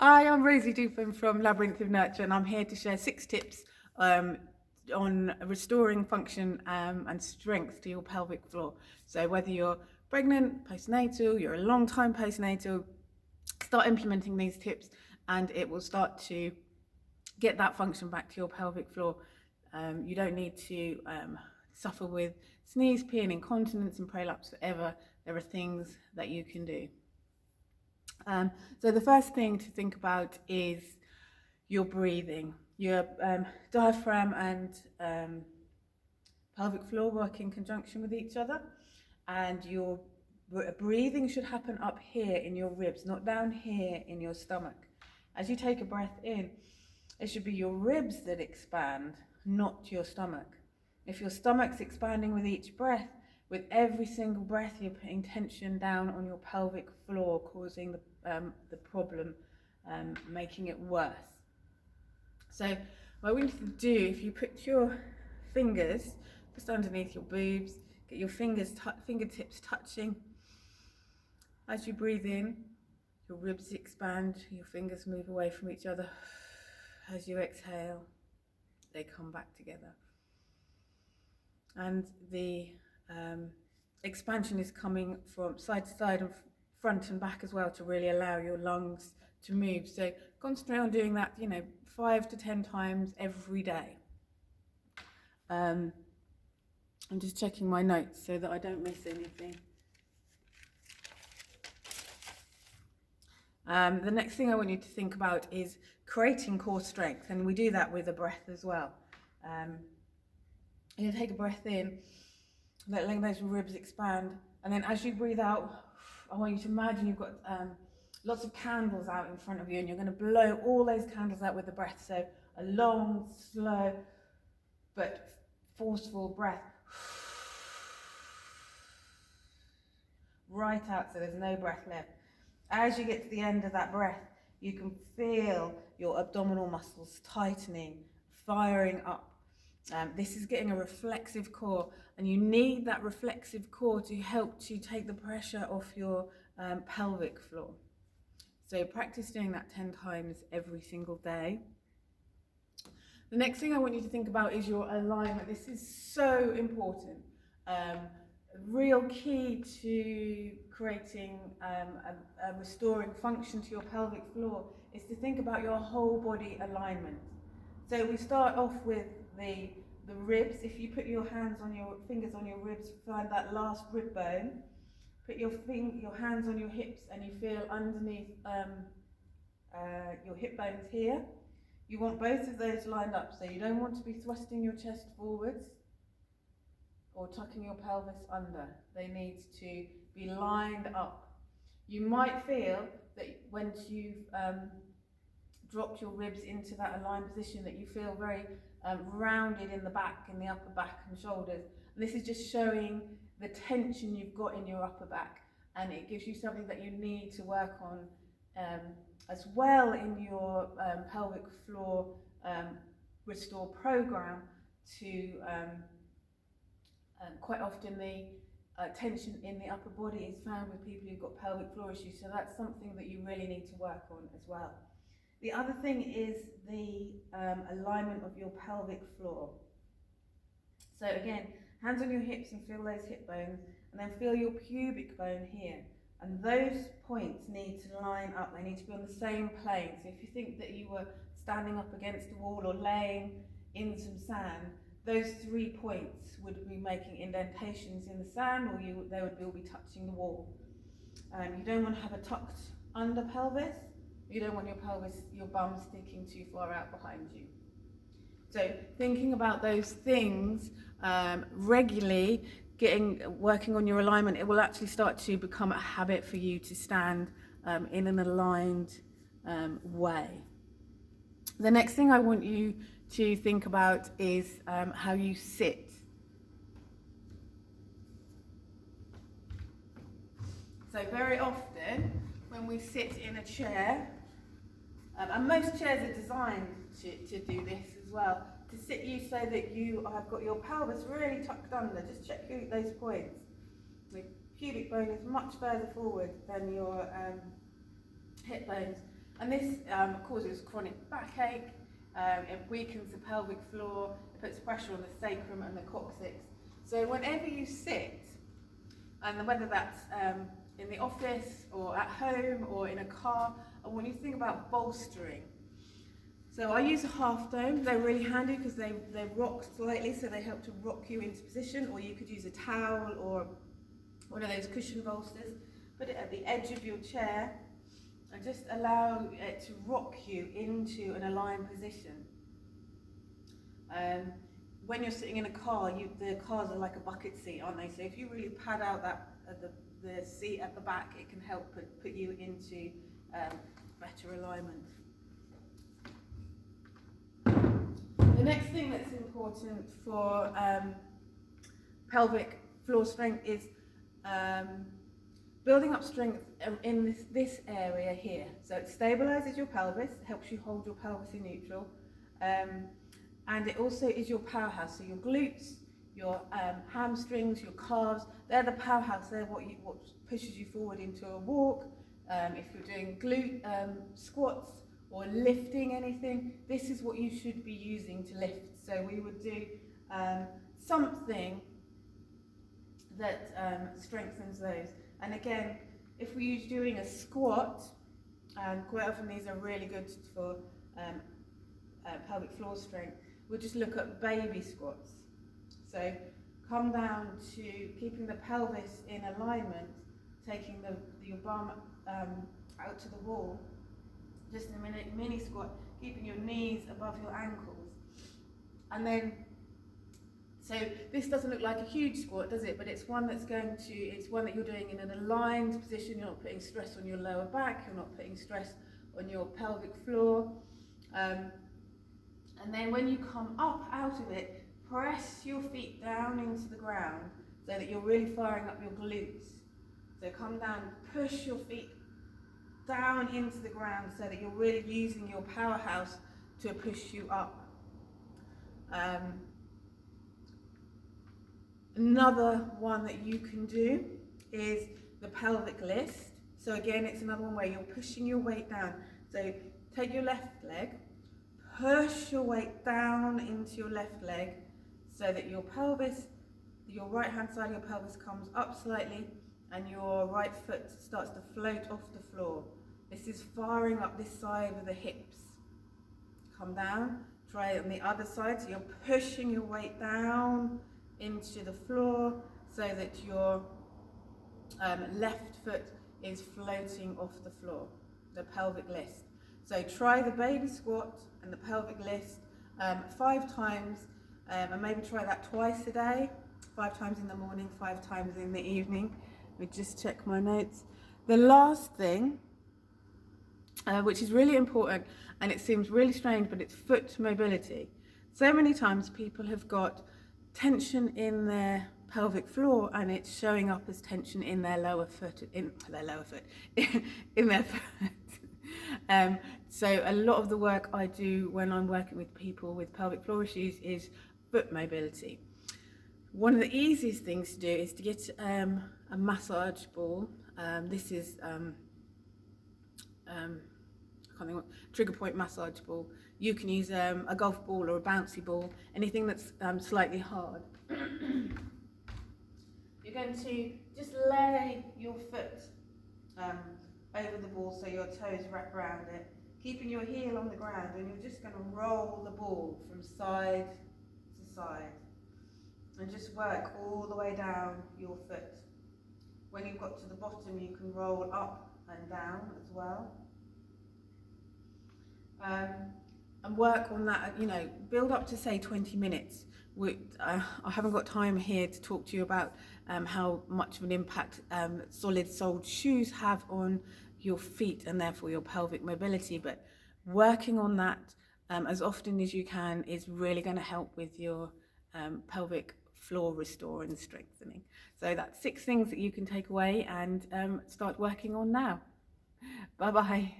Hi, I'm Rosie Dupin from Labyrinth of Nurture, and I'm here to share 6 tips on restoring function and strength to your pelvic floor. So whether you're pregnant, postnatal, you're a long time postnatal, start implementing these tips and it will start to get that function back to your pelvic floor. You don't need to suffer with sneeze, pee and incontinence and prolapse forever. There are things that you can do. So the first thing to think about is your breathing. Your diaphragm and pelvic floor work in conjunction with each other, and your breathing should happen up here in your ribs, not down here in your stomach. As you take a breath in, it should be your ribs that expand, not your stomach. If your stomach's expanding with each breath, with every single breath you're putting tension down on your pelvic floor, causing the problem, making it worse. So what we need to do, if you put your fingers just underneath your boobs, get your fingertips touching. As you breathe in, your ribs expand, your fingers move away from each other. As you exhale, they come back together. And the expansion is coming from side to side and front and back as well, to really allow your lungs to move. So concentrate on doing that, 5 to 10 times every day. I'm just checking my notes so that I don't miss anything. The next thing I want you to think about is creating core strength, and we do that with a breath as well. You take a breath in, letting those ribs expand, and then as you breathe out, I want you to imagine you've got lots of candles out in front of you, and you're going to blow all those candles out with the breath. So a long, slow, but forceful breath. Right out, so there's no breath left. As you get to the end of that breath, you can feel your abdominal muscles tightening, firing up. This is getting a reflexive core, and you need that reflexive core to help to take the pressure off your pelvic floor. So practice doing that 10 times every single day. The next thing I want you to think about is your alignment. This is so important. A real key to creating a restoring function to your pelvic floor is to think about your whole body alignment. So we start off with the ribs. If you put your fingers on your ribs, find that last rib bone. Put your hands on your hips and you feel underneath your hip bones here. You want both of those lined up, so you don't want to be thrusting your chest forwards or tucking your pelvis under. They need to be lined up. You might feel that once you've dropped your ribs into that aligned position, that you feel very rounded in the back, in the upper back and shoulders. And this is just showing the tension you've got in your upper back, and it gives you something that you need to work on as well in your pelvic floor restore program. To quite often the tension in the upper body is found with people who've got pelvic floor issues, so that's something that you really need to work on as well. The other thing is the alignment of your pelvic floor. So again, hands on your hips and feel those hip bones, and then feel your pubic bone here. And those points need to line up, they need to be on the same plane. So if you think that you were standing up against a wall or laying in some sand, those 3 points would be making indentations in the sand, or they would all be touching the wall. You don't want to have a tucked under pelvis. You don't want your bum sticking too far out behind you. So thinking about those things regularly, working on your alignment, it will actually start to become a habit for you to stand in an aligned way. The next thing I want you to think about is how you sit. So very often when we sit in a chair, and most chairs are designed to do this as well, to sit you so that you have got your pelvis really tucked under. Just check those points. The pubic bone is much further forward than your hip bones. And this causes chronic backache, it weakens the pelvic floor, it puts pressure on the sacrum and the coccyx. So whenever you sit, and whether that's in the office or at home or in a car, I want you to think about bolstering. So I use a half dome. They're really handy because they rock slightly, so they help to rock you into position, or you could use a towel or one of those cushion bolsters. Put it at the edge of your chair and just allow it to rock you into an aligned position. When you're sitting in a car, the cars are like a bucket seat, aren't they? So if you really pad out the seat at the back, it can help put you into better alignment. The next thing that's important for pelvic floor strength is building up strength in this area here. So it stabilizes your pelvis, helps you hold your pelvis in neutral, and it also is your powerhouse. So your glutes, your hamstrings, your calves, they're the powerhouse. They're what pushes you forward into a walk. If you're doing glute squats or lifting anything, this is what you should be using to lift. So we would do something that strengthens those. And again, if we're doing a squat, and quite often these are really good for pelvic floor strength, we'll just look at baby squats. So come down to keeping the pelvis in alignment, taking your bum out to the wall, just in a mini squat, keeping your knees above your ankles. And then, so this doesn't look like a huge squat, does it? But it's one that you're doing in an aligned position. You're not putting stress on your lower back, you're not putting stress on your pelvic floor. And then when you come up out of it, press your feet down into the ground so that you're really firing up your glutes. So come down, push your feet down into the ground so that you're really using your powerhouse to push you up. Another one that you can do is the pelvic list. So again, it's another one where you're pushing your weight down. So take your left leg, push your weight down into your left leg so that your pelvis, your right hand side of your pelvis comes up slightly and your right foot starts to float off the floor. This is firing up this side of the hips. Come down, try it on the other side. So you're pushing your weight down into the floor so that your left foot is floating off the floor, the pelvic list. So try the baby squat and the pelvic list 5 times, and maybe try that twice a day, 5 times in the morning, 5 times in the evening. Let me just check my notes. The last thing, which is really important, and it seems really strange, but it's foot mobility. So many times people have got tension in their pelvic floor and it's showing up as tension in their lower foot, in their foot. So a lot of the work I do when I'm working with people with pelvic floor issues is foot mobility. One of the easiest things to do is to get a massage ball. This is I can't think what, trigger point massage ball. You can use a golf ball or a bouncy ball, anything that's slightly hard. You're going to just lay your foot over the ball so your toes wrap around it, keeping your heel on the ground, and you're just going to roll the ball from side to side and just work all the way down your foot. When you've got to the bottom, you can roll up and down as well. And work on that, build up to say 20 minutes. I haven't got time here to talk to you about how much of an impact solid-soled shoes have on your feet and therefore your pelvic mobility, but working on that as often as you can is really going to help with your pelvic floor restore and strengthening. So that's 6 things that you can take away and start working on now. Bye-bye.